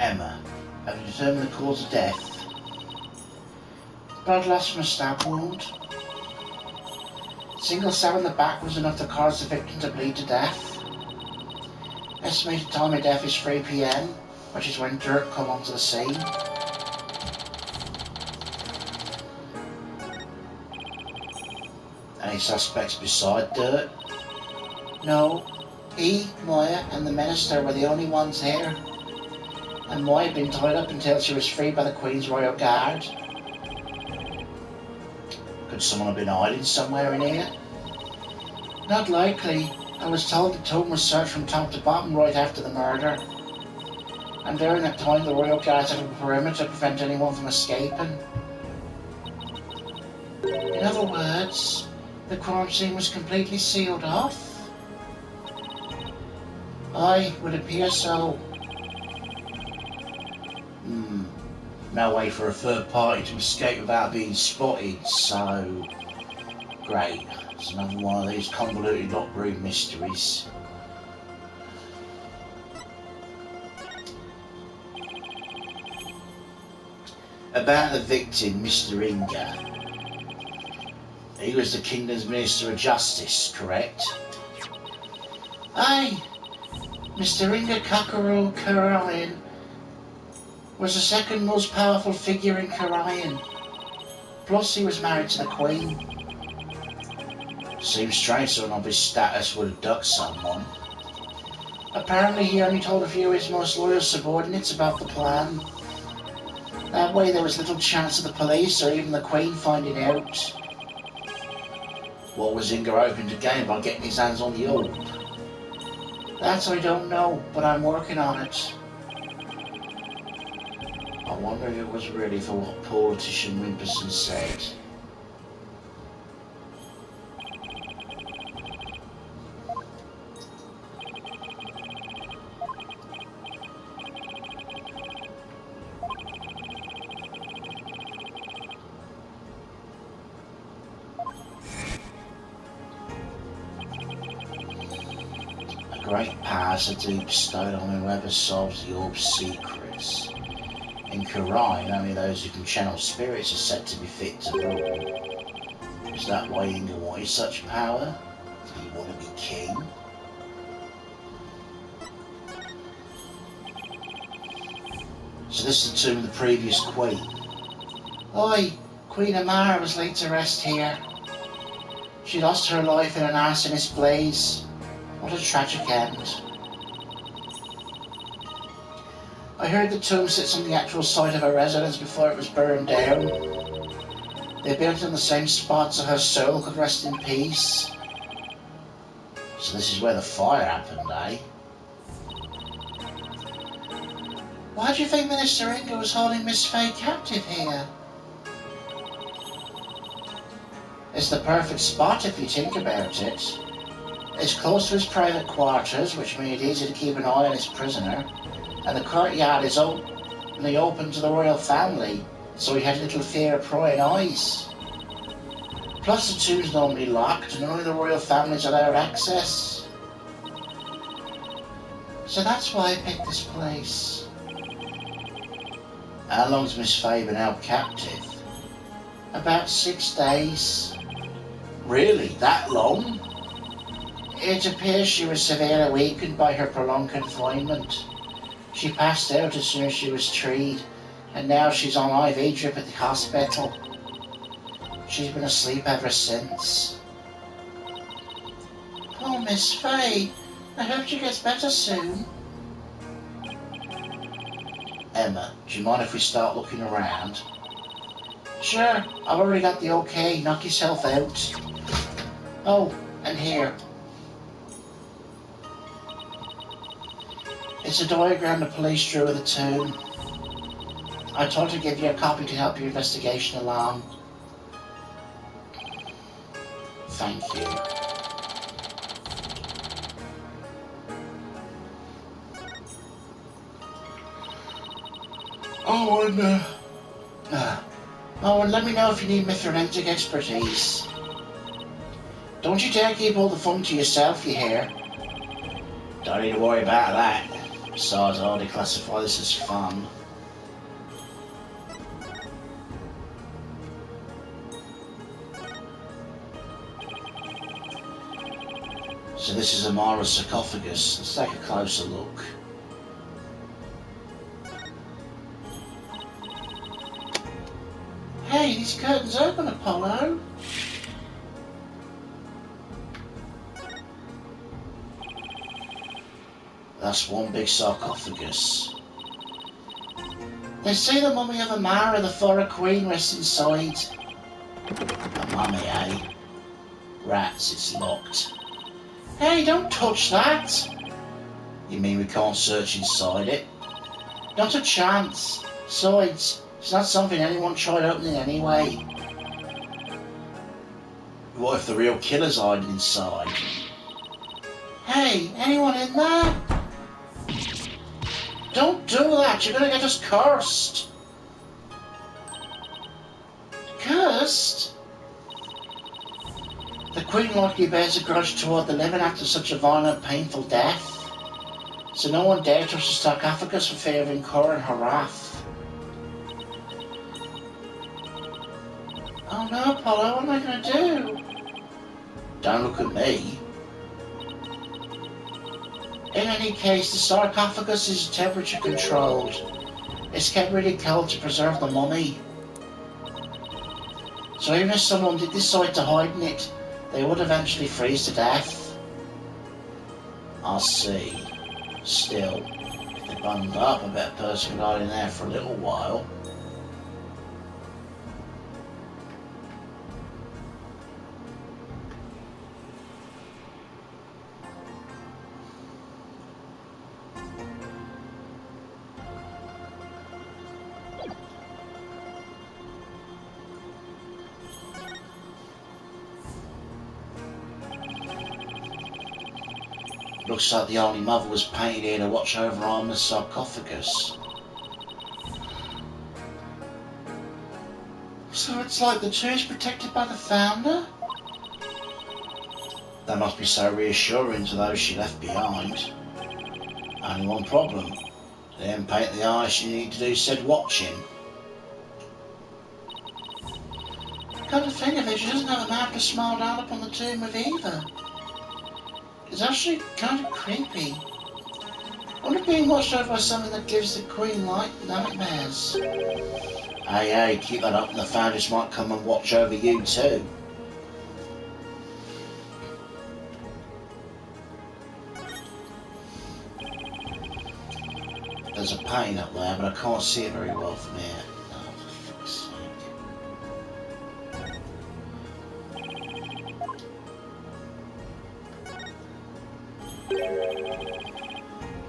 Emma, have you determined the cause of death? Blood loss from a stab wound. Single stab in the back was enough to cause the victim to bleed to death. Estimated time of death is 3 p.m, which is when dirt come onto the scene. Any suspects beside dirt? No. He, Moya, and the minister were the only ones here. And Moya had been tied up until she was freed by the Queen's Royal Guard. Could someone have been hiding somewhere in here? Not likely. I was told the tomb was searched from top to bottom right after the murder. And during that time the Royal Guards had a perimeter to prevent anyone from escaping. In other words, the crime scene was completely sealed off? Aye, would appear so. No way for a third party to escape without being spotted, so... Great. It's another one of these convoluted locked room mysteries. About the victim, Mr. Inga. He was the Kingdom's Minister of Justice, correct? Aye. Mr. Inga Kakaroo Karayan was the second most powerful figure in Karayan. Plus he was married to the Queen. Seems strange someone of his status would abduct someone. Apparently he only told a few of his most loyal subordinates about the plan. That way there was little chance of the police or even the Queen finding out. What was Inga hoping to gain by getting his hands on the orb? That I don't know, but I'm working on it. I wonder if it was really for what politician Wimperson said. Great powers are to be bestowed on whoever solves the orb's secrets. In Karayan, only those who can channel spirits are said to be fit to rule. Is that why Inga wanted such power? Did he want to be king? So this is the tomb of the previous queen. Oi, Queen Amara was laid to rest here. She lost her life in an arsonist blaze. What a tragic end. I heard the tomb sits on the actual site of her residence before it was burned down. They built it on the same spot so her soul could rest in peace. So this is where the fire happened, eh? Why do you think Minister Inga was holding Miss Faye captive here? It's the perfect spot if you think about it. It's close to his private quarters, which made it easy to keep an eye on his prisoner, and the courtyard is only open to the royal family, so he had little fear of prying eyes. Plus the tomb's normally locked, and only the royal family's allowed access. So that's why I picked this place. How long's Miss Faye been held captive? About 6 days. Really? That long? It appears she was severely weakened by her prolonged confinement. She passed out as soon as she was treated, and now she's on IV drip at the hospital. She's been asleep ever since. Oh, Miss Faye, I hope she gets better soon. Emma, do you mind if we start looking around? Sure, I've already got the okay, knock yourself out. Oh, and here. It's a diagram the police drew of the tomb. I thought to give you a copy to help your investigation along. Thank you. And let me know if you need my forensic expertise. Don't you dare keep all the fun to yourself, you hear? Don't need to worry about that. Besides, I already classify this as fun. So this is Amara's sarcophagus. Let's take a closer look. Hey, these curtains open, Apollo. That's one big sarcophagus. They say the mummy of Amara, the Forest Queen, rests inside. A mummy, eh? Rats, it's locked. Hey, don't touch that! You mean we can't search inside it? Not a chance. Besides, it's not something anyone tried opening anyway. What if the real killer's hiding inside? Hey, anyone in there? Don't do that, you're gonna get us cursed. Cursed? The Queen likely bears a grudge toward the living after such a violent, painful death. So no one dare touch the sarcophagus for fear of incurring her wrath. Oh no, Apollo, what am I going to do? Don't look at me. In any case, the sarcophagus is temperature controlled. It's kept really cold to preserve the mummy. So even if someone did decide to hide in it, they would eventually freeze to death. I see. Still, if they bunged up, I bet a person could hide in there for a little while. Looks like the only mother was painted here to watch over Amara's sarcophagus. So it's like the tree is protected by the founder? That must be so reassuring to those she left behind. Only one problem. They didn't paint the eyes she needed to do said watching. Come to think of it, she doesn't have a mouth to smile down upon the tomb of Eva. It's actually kind of creepy. I wonder if being watched over by something that gives the Queen light nightmares. Hey, keep that up and the founders might come and watch over you too. There's a painting up there, but I can't see it very well from here. Oh, for fuck's sake.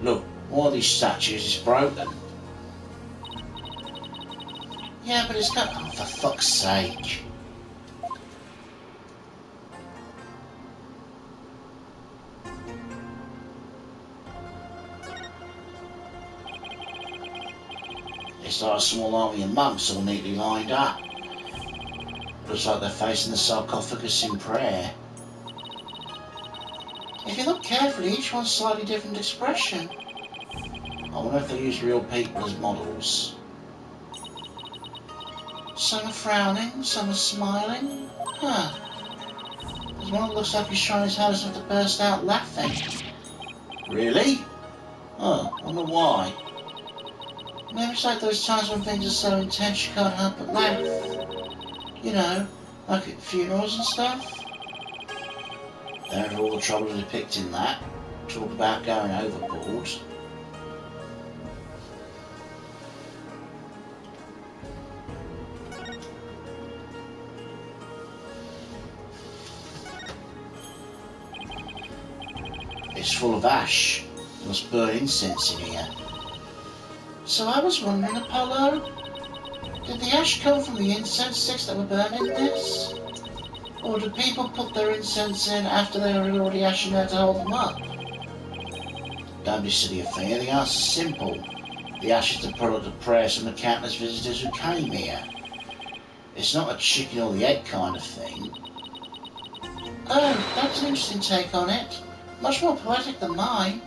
Look, one of these statues is broken. Yeah, but it's got... Oh, for fuck's sake. It's like a small army of monks all neatly lined up. Looks like they're facing the sarcophagus in prayer. If you look carefully, each one's slightly different expression. I wonder if they use real people as models. Some are frowning, some are smiling. Huh. There's one that looks like he's trying his hardest not to burst out laughing. Really? Oh, I wonder why. Maybe it's like those times when things are so intense you can't help but laugh. You know, like at funerals and stuff. They're all the trouble of depicting that. Talk about going overboard. It's full of ash. You must burn incense in here. So I was wondering, Apollo, did the ash come from the incense sticks that were burned in this? Or did people put their incense in after they were already ash in there to hold them up? Don't be silly, Athena. The answer's simple. The ash is the product of prayers from the countless visitors who came here. It's not a chicken or the egg kind of thing. Oh, that's an interesting take on it. Much more poetic than mine.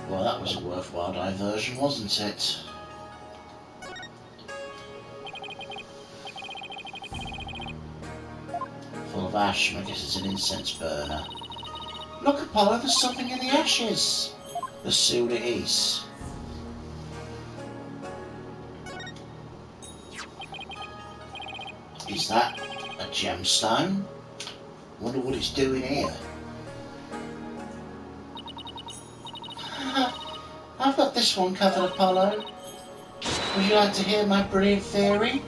Well, that was a worthwhile diversion, wasn't it? Full of ash, I guess it's an incense burner. Look, Apollo, there's something in the ashes. Let's see what it is. Is that a gemstone? Wonder what it's doing here. I've got this one covered, Apollo. Would you like to hear my brilliant theory?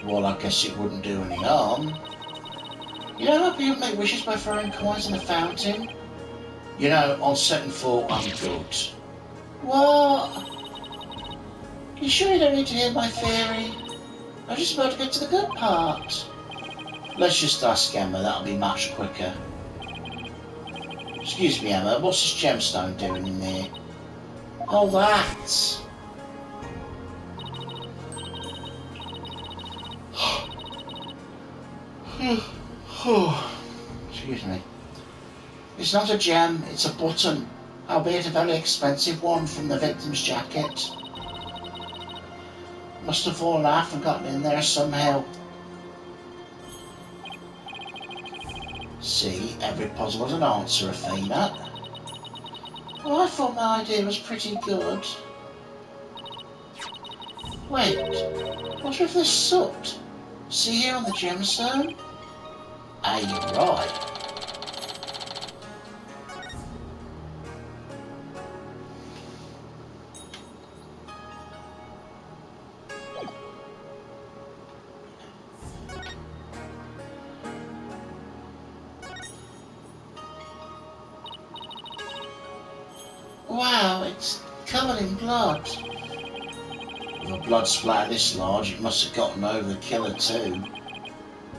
Well, I guess it wouldn't do any harm. You know how people make wishes by throwing coins in the fountain? You know, on second thought, I'm good. What? You sure you don't need to hear my theory? I'm just about to get to the good part. Let's just ask Emma, that'll be much quicker. Excuse me, Emma, what's this gemstone doing in there? Oh, that! Excuse me. It's not a gem, it's a button, albeit a very expensive one from the victim's jacket. Must have fallen off and gotten in there somehow. See, every puzzle has an answer, Athena. Well, I thought my idea was pretty good. Wait, what's with this soot? See here on the gemstone? Ah, you're right. Wow, it's covered in blood. With a blood splatter this large, it must have gotten over the killer too.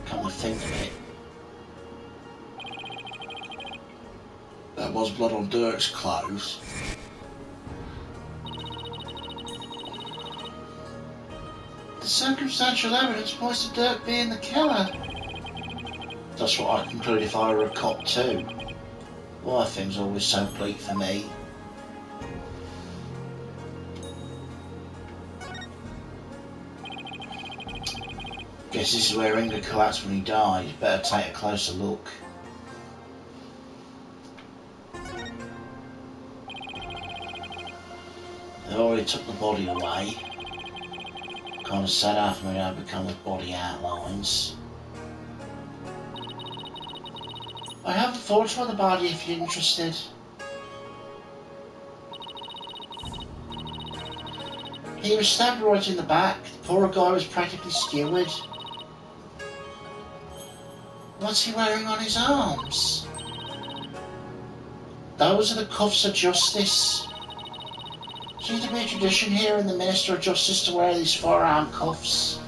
Come to think of it. There was blood on Dirk's clothes. The circumstantial evidence points to Dirk being the killer. That's what I'd conclude if I were a cop too. Why are things always so bleak for me? Guess this is where Ingrid collapsed when he died. Better take a closer look. They already took the body away. Kind of sad after me how it become with body outlines. I have thoughts for the body if you're interested. He was stabbed right in the back. The poor guy was practically skewered. What's he wearing on his arms? Those are the cuffs of justice. Seems to be a tradition here in the Minister of Justice to wear these forearm cuffs.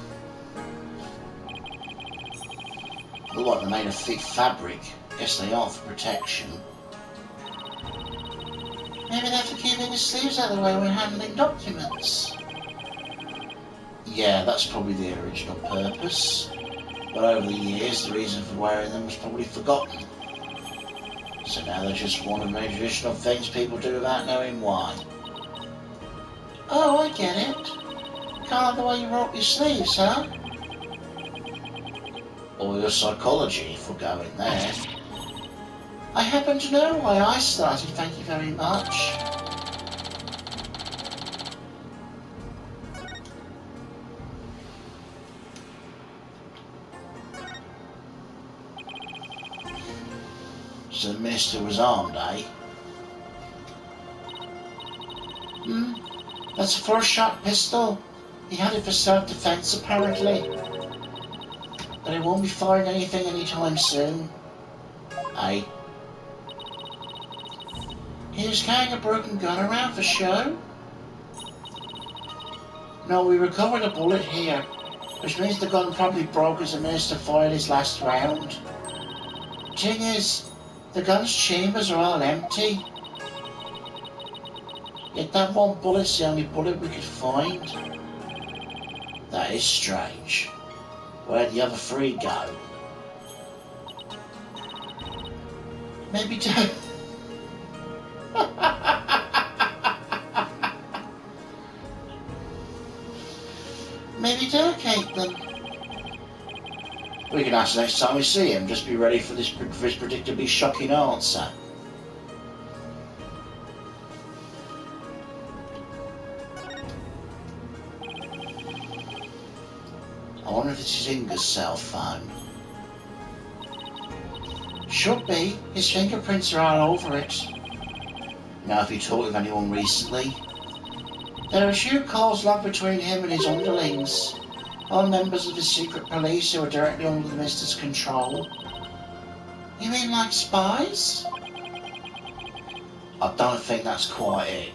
Look like they're made of thick fabric. Guess they are for protection. Maybe they're for keeping his sleeves out of the way when handling documents. Yeah, that's probably the original purpose. But over the years, the reason for wearing them was probably forgotten. So now they're just one of many traditional things people do without knowing why. Oh, I get it. Kind of like the way you roll up your sleeves, huh? Or your psychology, if we're going there. I happen to know why I started, thank you very much. So the minister was armed, eh? That's a four-shot pistol. He had it for self-defense, apparently. But he won't be firing anything anytime soon. Eh? He was carrying a broken gun around for show? No, we recovered a bullet here, which means the gun probably broke as the minister fired his last round. Thing is, the gun's chambers are all empty. Yet that one bullet's the only bullet we could find. That is strange. Where'd the other three go? Maybe maybe delegate them. We can ask next time we see him. Just be ready for his predictably shocking answer. I wonder if this is Inga's cell phone. Should be. His fingerprints are all over it. Now, if he talked with anyone recently, there are a few calls logged between him and his underlings, all members of his secret police who are directly under the Mister's control. You mean like spies? I don't think that's quite it.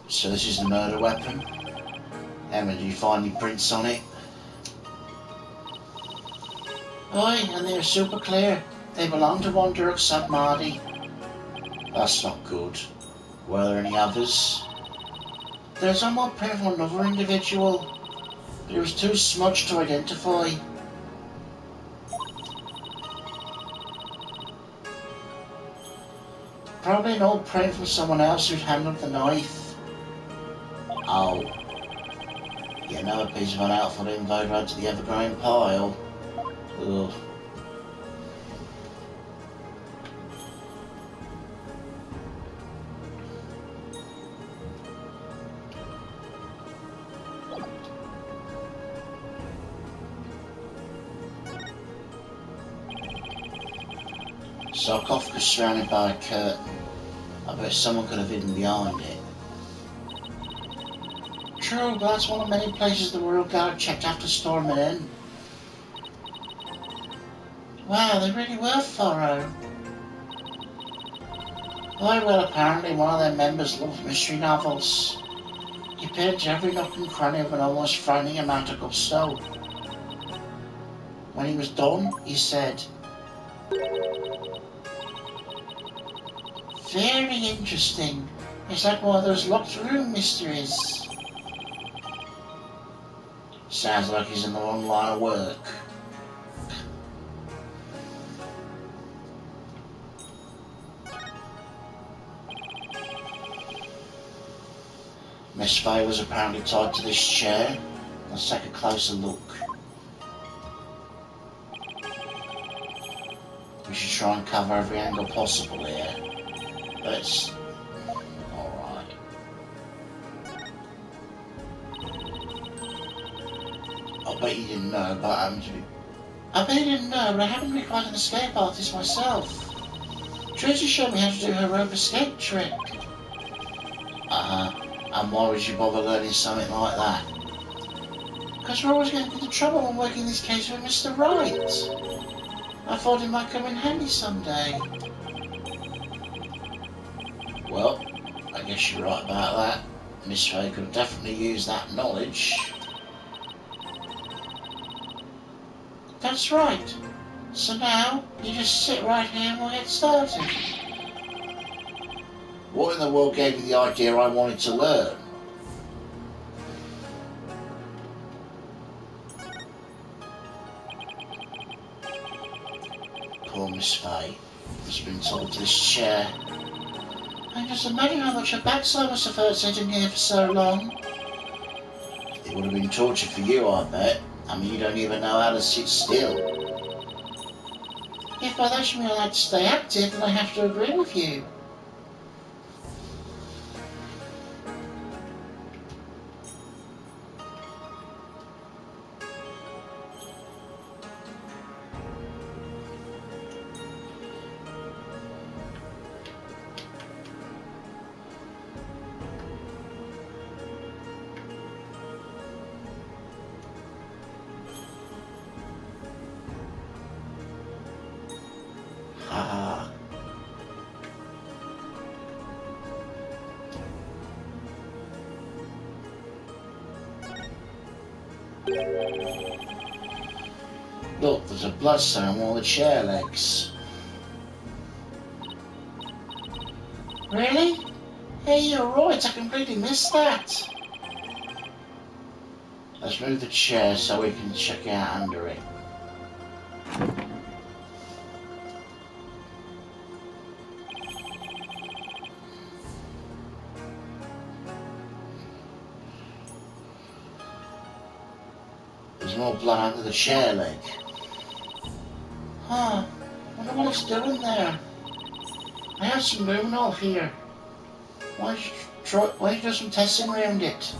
So this is the murder weapon. Emma, did you find any prints on it? Aye, and they're super clear. They belong to one Dirk Sabmadi. That's not good. Were there any others? There's one more print from another individual, but it was too smudged to identify. Probably an old print from someone else who'd handled the knife. Oh. Yeah, another piece of unhelpful info right to the ever-growing pile. Ugh. Sarcophagus surrounded by a curtain. I bet someone could have hidden behind it. True, but that's one of many places the Royal Guard checked after storming in. Wow, they really were thorough. Oh well, apparently one of their members loved mystery novels. He peered into every nook and cranny with an almost frightening amount of gusto. When he was done, he said, "Very interesting. It's like one of those locked room mysteries." Sounds like he's in the wrong line of work. Miss Fay was apparently tied to this chair. Let's take a closer look. We should try and cover every angle possible here. But it's alright. I bet you didn't know about having to be... I bet you didn't know, but I happen to be quite an escape artist myself. Tracy showed me how to do her rope escape trick. And why would you bother learning something like that? Because we're always getting into trouble when working this case with Mr. Wright. I thought it might come in handy someday. Well, I guess you're right about that. Miss Fay could have definitely used that knowledge. That's right. So now, you just sit right here and we'll get started. What in the world gave you the idea I wanted to learn? Poor Miss Fay has been told to this chair. I just imagine how much her backside must have hurt sitting here for so long. It would have been torture for you, I bet. I mean, you don't even know how to sit still. If by that you mean I like to stay active, then I have to agree with you. Look, there's a blood stain on one of the chair legs. Really? Hey, you're right, I completely missed that. Let's move the chair so we can check out under it. There's more blood under the chair leg. Huh. Wonder what it's doing there. I have some luminol here. Why don't you do some testing around it?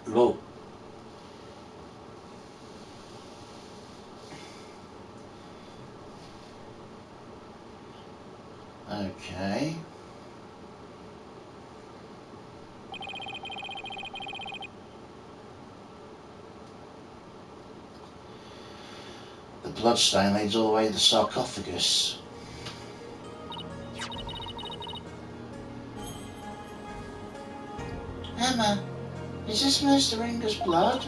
Look. Okay. The bloodstain leads all the way to the sarcophagus. Emma, is this Mr. Inger's blood?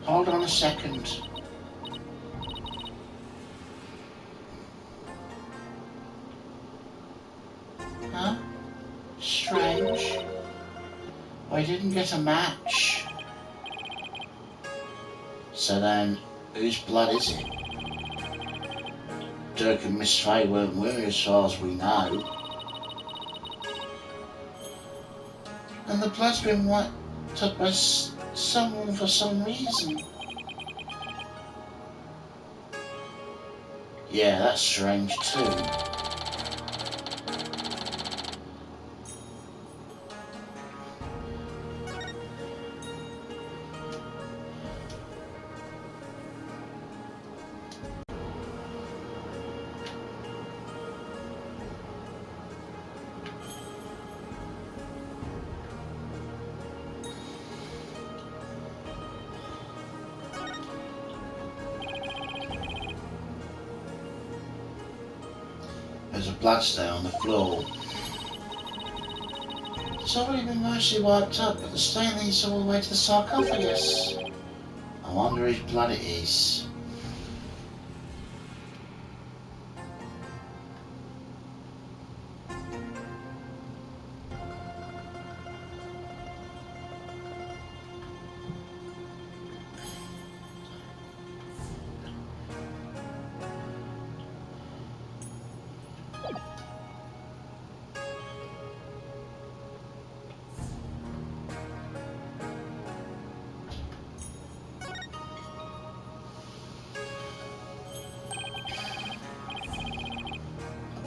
Hold on a second. Huh? Strange. I didn't get a match. So then, whose blood is it? Dirk and Miss Fay weren't with her as far as we know. And the blood's been wiped up by someone for some reason. Yeah, that's strange too. There's a bloodstain on the floor. It's already been mostly wiped up, but the stain leads all the way to the sarcophagus. I wonder whose blood it is.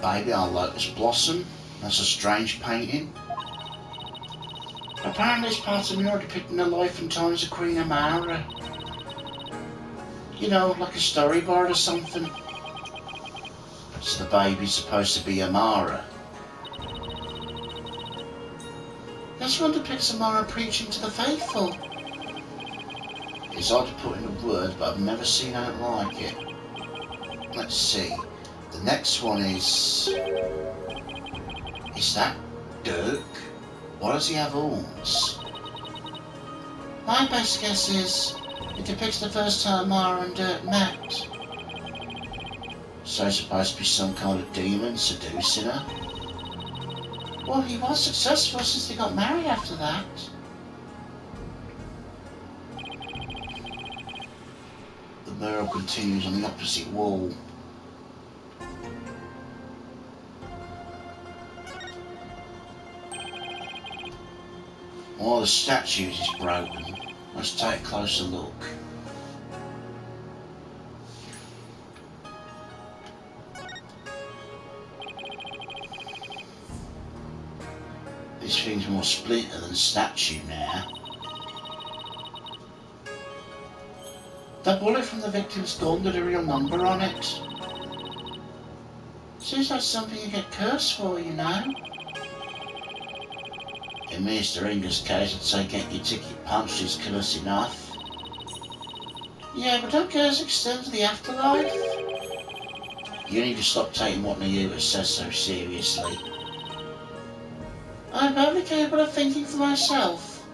Baby on Lotus Blossom. That's a strange painting. Apparently it's part of a mural depicting the life and times of Queen Amara. You know, like a storyboard or something. So the baby's supposed to be Amara. This one depicts Amara preaching to the faithful. It's hard to put into words, but I've never seen anything like it. Let's see. The next one is that Dirk? Why does he have horns? My best guess is it depicts the first time Amara and Dirk met. So it's supposed to be some kind of demon seducing her? Well, he was successful since they got married after that. The mural continues on the opposite wall. One of the statues is broken. Let's take a closer look. This thing's more splinter than statue now. That bullet from the victim's gun had a real number on it. Seems like something you get cursed for, you know. In Mr. Inger's case, I'd say getting your ticket punched is close enough. Yeah, but don't curse extend to the afterlife. You need to stop taking what Nayuta says so seriously. I'm perfectly capable of thinking for myself.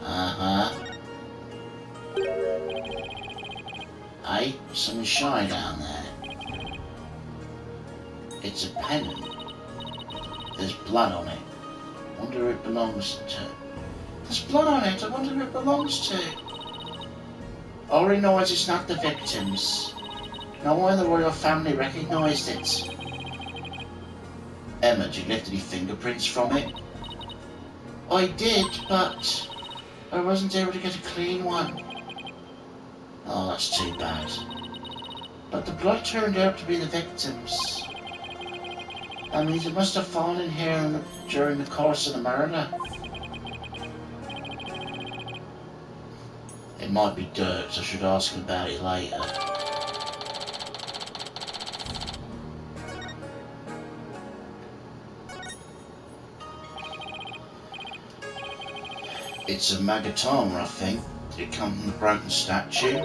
Uh-huh. Hey, something shy down there. It's a pennant. There's blood on it. Wonder who it belongs to. There's blood on it. I wonder who it belongs to. All he knows it's not the victims. No one in the royal family recognised it. Emma, did you lift any fingerprints from it? I did, but I wasn't able to get a clean one. Oh, that's too bad. But the blood turned out to be the victims. That means it must have fallen here during the course of the murder. It might be dirt, so I should ask him about it later. It's a magatama, I think. It comes from the broken statue.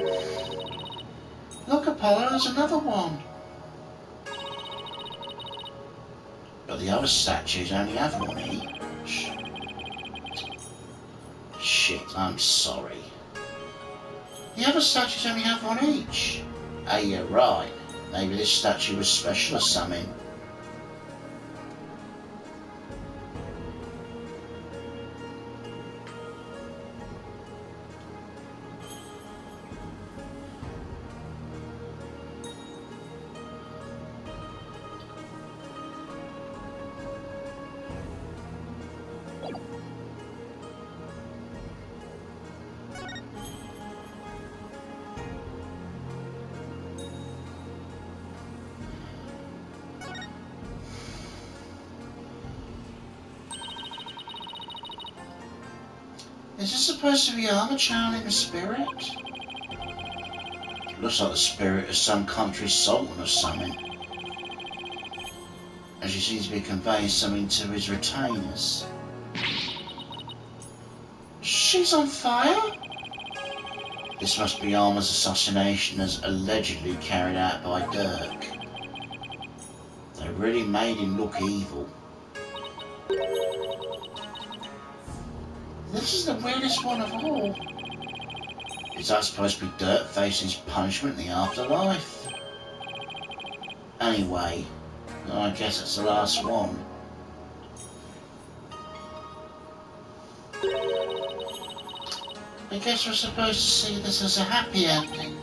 Look, Apollo, there's another one. But the other statues only have one each. Shit, I'm sorry. The other statues only have one each. Oh, you're right. Maybe this statue was special or something. Is this supposed to be Amara channeling a spirit? It looks like the spirit of some country's sultan or something. And she seems to be conveying something to his retainers. She's on fire? This must be Amara's assassination as allegedly carried out by Dirk. They really made him look evil. This is the weirdest one of all. Is that supposed to be Dirk facing his punishment in the afterlife? Anyway, I guess that's the last one. I guess we're supposed to see this as a happy ending.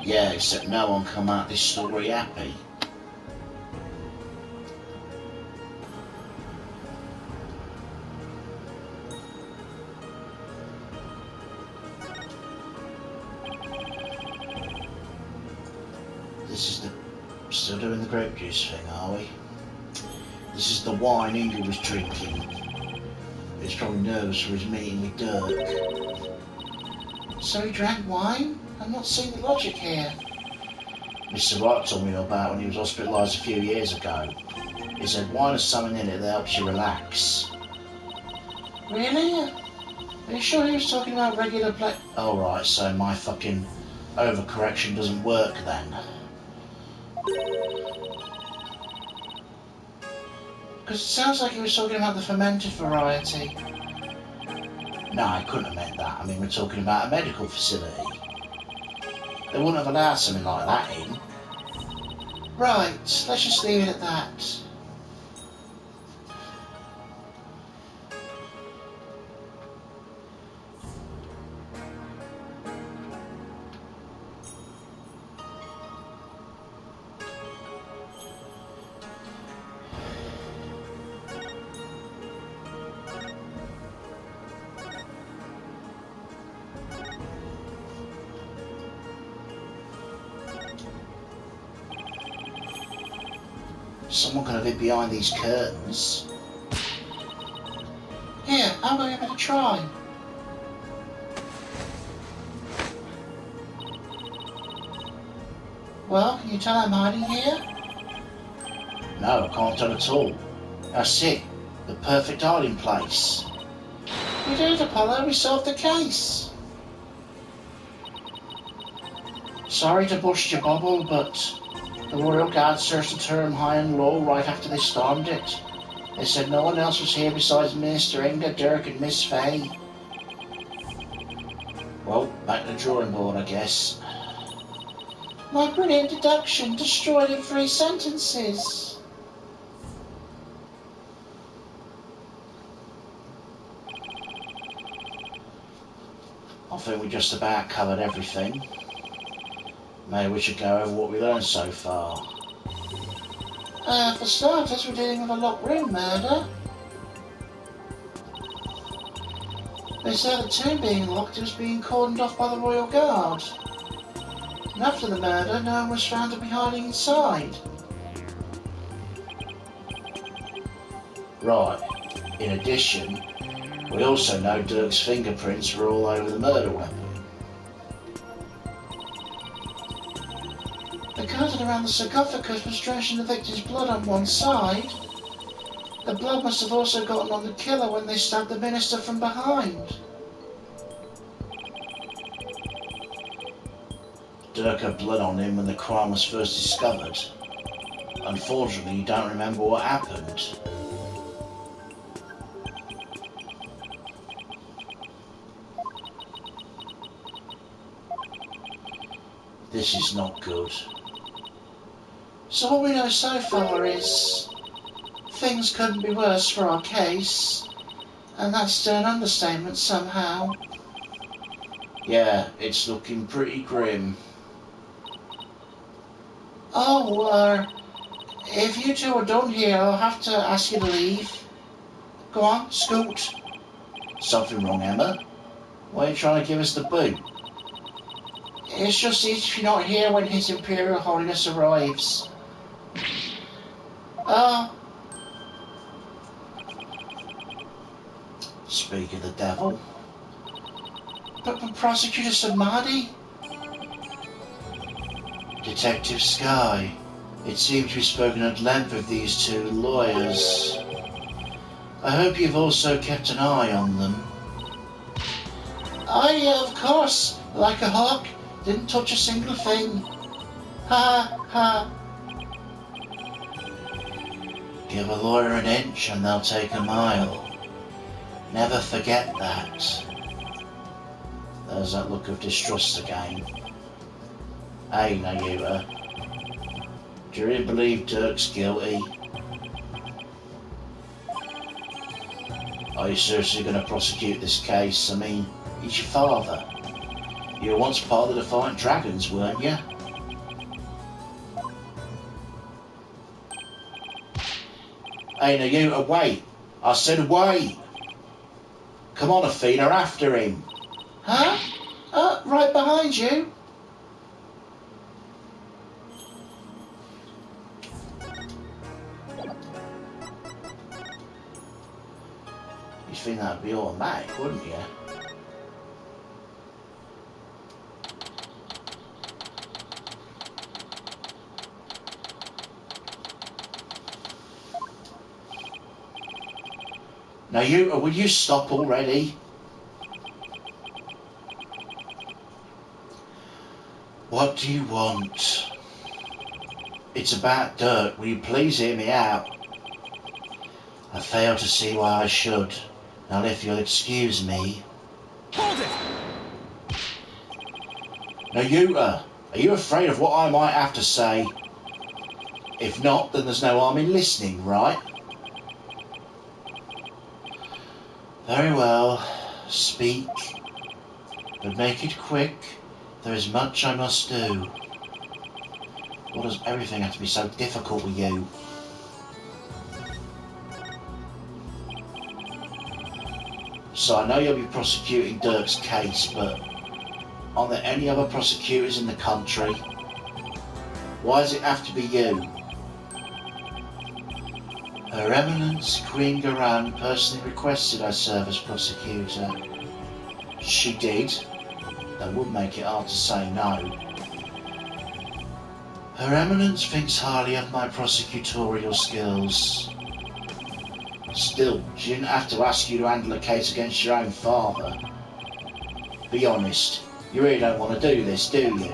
Yeah, except no one come out of this story happy. This is the... Still doing the grape juice thing, are we? This is the wine Inga was drinking. He's probably nervous for his meeting with Dirk. So he drank wine? I'm not seeing the logic here. Mr. Wright told me about when he was hospitalised a few years ago. He said wine has something in it that helps you relax. Really? Are you sure he was talking about regular play? Oh right, so my fucking overcorrection doesn't work then. Because it sounds like he was talking about the fermented variety. No, I couldn't have meant that. I mean, we're talking about a medical facility. They wouldn't have allowed something like that in. Right, let's just leave it at that. Someone could have hid behind these curtains. Here, I'm going to give it a try. Well, can you tell I'm hiding here? No, I can't tell at all. That's it. The perfect hiding place. We did it, Apollo. We solved the case. Sorry to bust your bubble, but the Royal Guard searched the term high and low right after they stormed it. They said no one else was here besides Mr. Inga, Dirk and Miss Faye. Well, back to the drawing board, I guess. My brilliant deduction destroyed in 3 sentences. I think we just about covered everything. Maybe we should go over what we learned so far. For starters, we're dealing with a locked room murder. They say the tomb being locked was being cordoned off by the Royal Guard. And after the murder, no one was found to be hiding inside. Right. In addition, we also know Dirk's fingerprints were all over the murder weapon. The curtain around the sarcophagus was drenched in the victim's blood on one side. The blood must have also gotten on the killer when they stabbed the minister from behind. Dirk had blood on him when the crime was first discovered. Unfortunately, you don't remember what happened. This is not good. So all we know so far is things couldn't be worse for our case, and that's still an understatement somehow. Yeah, it's looking pretty grim. Oh, if you two are done here, I'll have to ask you to leave. Go on, scoot. Something wrong, Emma? Why are you trying to give us the boot? It's just if you're not here when His Imperial Holiness arrives. Speak of the devil. But Prosecutor Samadhi? Detective Sky. It seems we've spoken at length with these two lawyers. I hope you've also kept an eye on them. Of course, like a hawk, didn't touch a single thing. Ha ha. Give a lawyer an inch and they'll take a mile. Never forget that. There's that look of distrust again. Hey, Nayuba. Do you really believe Dirk's guilty? Are you seriously going to prosecute this case? I mean, he's your father. You were once part of the Defiant Dragons, weren't you? Hey, Nayuba, wait! I said wait! Come on, Athena, after him! Huh? Right behind you. You'd think that'd be automatic, wouldn't you? Now will you stop already? What do you want? It's about Dirk. Will you please hear me out? I fail to see why I should. Now if you'll excuse me. Hold it! Now are you afraid of what I might have to say? If not, then there's no harm in listening, right? Very well, speak, but make it quick. There is much I must do. Why does everything have to be so difficult with you? So I know you'll be prosecuting Dirk's case, but are there any other prosecutors in the country? Why does it have to be you? Her Eminence Queen Garan personally requested I serve as prosecutor. She did. That would make it hard to say no. Her Eminence thinks highly of my prosecutorial skills. Still, she didn't have to ask you to handle a case against your own father. Be honest, you really don't want to do this, do you?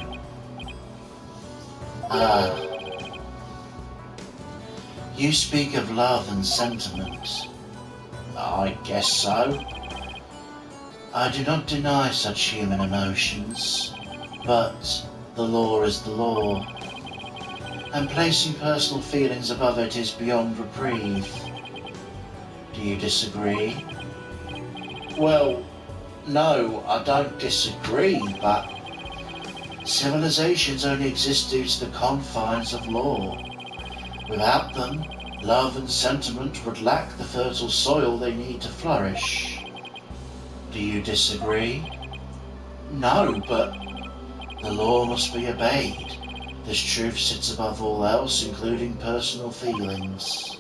You speak of love and sentiment. I guess so. I do not deny such human emotions, but the law is the law, and placing personal feelings above it is beyond reprieve. Do you disagree? Well, No, I don't disagree, but civilizations only exist due to the confines of law. Without them, love and sentiment would lack the fertile soil they need to flourish. Do you disagree? No, but the law must be obeyed. This truth sits above all else, including personal feelings.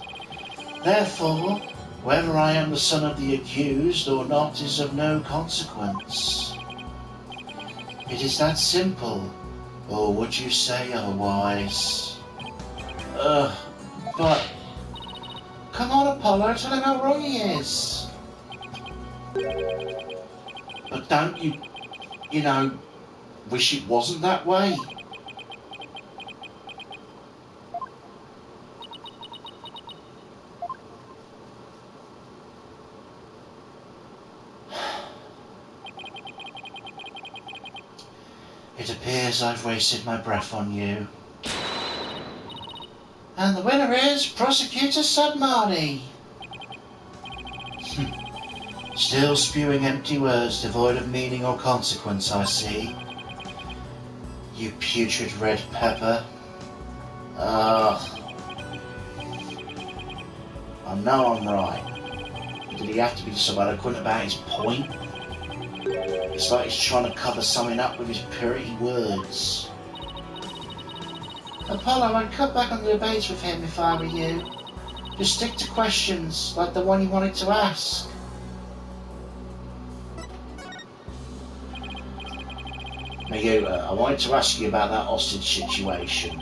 Therefore, whether I am the son of the accused or not is of no consequence. It is that simple, or would you say otherwise? But... Come on, Apollo, tell him how wrong he is. But don't you, wish it wasn't that way? It appears I've wasted my breath on you. And the winner is Prosecutor Submarty. Still spewing empty words devoid of meaning or consequence, I see. You putrid red pepper. Ugh. I know I'm right. Did he have to be so eloquent about his point? It's like he's trying to cover something up with his purity words. Apollo, I'd cut back on the debates with him if I were you. Just stick to questions like the one you wanted to ask. Mayuta, I wanted to ask you about that hostage situation.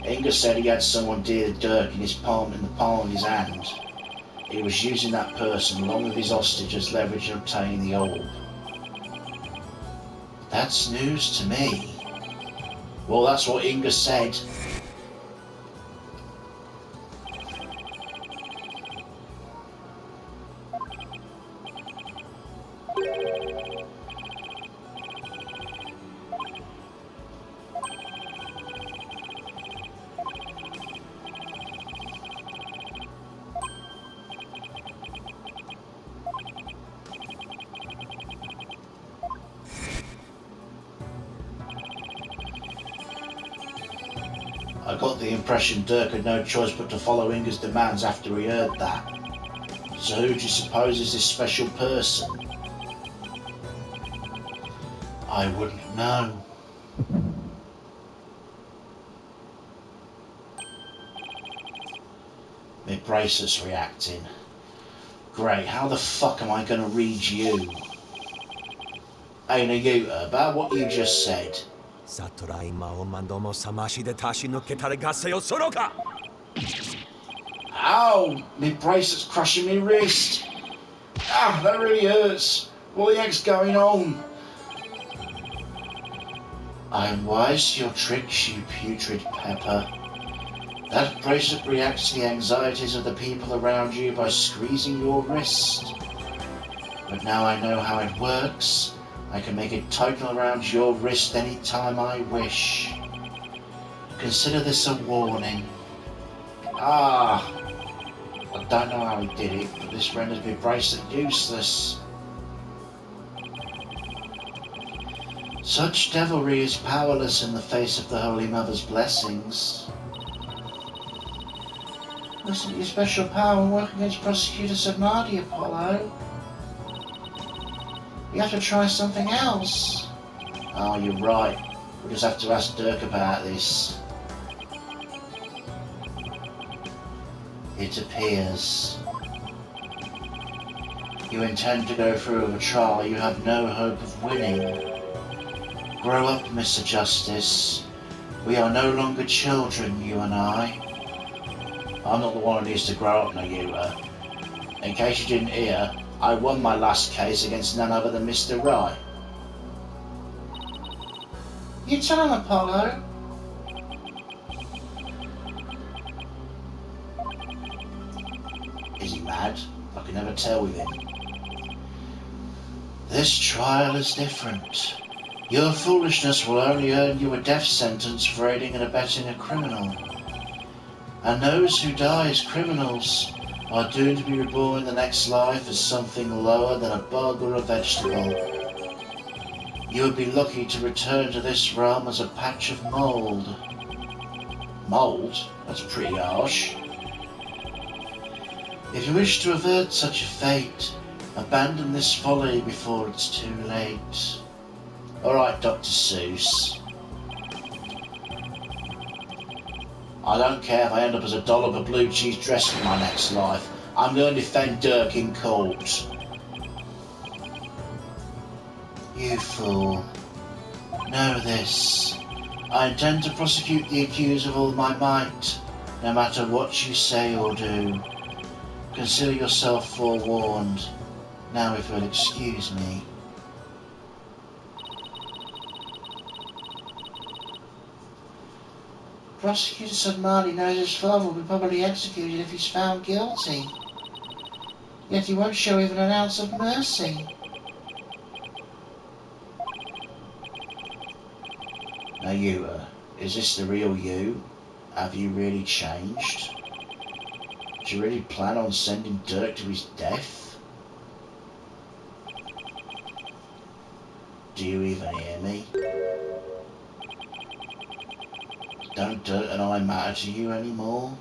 Inga said he had someone dear Dirk in the palm of his hand. He was using that person along with his hostage as leverage in obtaining the orb. That's news to me. Well, that's what Inga said. I got the impression Dirk had no choice but to follow Inga's demands after he heard that. So who do you suppose is this special person? I wouldn't know. My bracelet's reacting. Great, how the fuck am I going to read you? Hey Nayuta, about what you just said. Ow! My bracelet's crushing my wrist. Ah, that really hurts. What the heck's going on? I am wise to your tricks, you putrid pepper. That bracelet reacts to the anxieties of the people around you by squeezing your wrist. But now I know how it works. I can make it tighten around your wrist any time I wish. Consider this a warning. Ah, I don't know how he did it, but this renders my bracelet useless. Such devilry is powerless in the face of the Holy Mother's blessings. Listen to your special power and work against Prosecutor Submarty, Apollo. You have to try something else. Oh, you're right. We'll just have to ask Dirk about this. It appears you intend to go through with a trial you have no hope of winning. Grow up, Mr. Justice. We are no longer children, you and I. I'm not the one who needs to grow up, Nayuta. In case you didn't hear, I won my last case against none other than Mr. Right. You tell him, Apollo. Is he mad? I can never tell with him. This trial is different. Your foolishness will only earn you a death sentence for aiding and abetting a criminal. And those who die as criminals are doomed to be reborn in the next life as something lower than a bug or a vegetable. You would be lucky to return to this realm as a patch of mould. Mould? That's pretty harsh. If you wish to avert such a fate, abandon this folly before it's too late. Alright, Dr. Seuss. I don't care if I end up as a dollop of blue cheese dressing in my next life. I'm going to defend Dirk in court. You fool. Know this. I intend to prosecute the accused with all my might, no matter what you say or do. Consider yourself forewarned. Now if you'll excuse me. Prosecutor said Marley knows his father will be publicly executed if he's found guilty. Yet he won't show even an ounce of mercy. Now you, is this the real you? Have you really changed? Do you really plan on sending Dirk to his death? Do you even hear me? Don't Dirk and I matter to you anymore?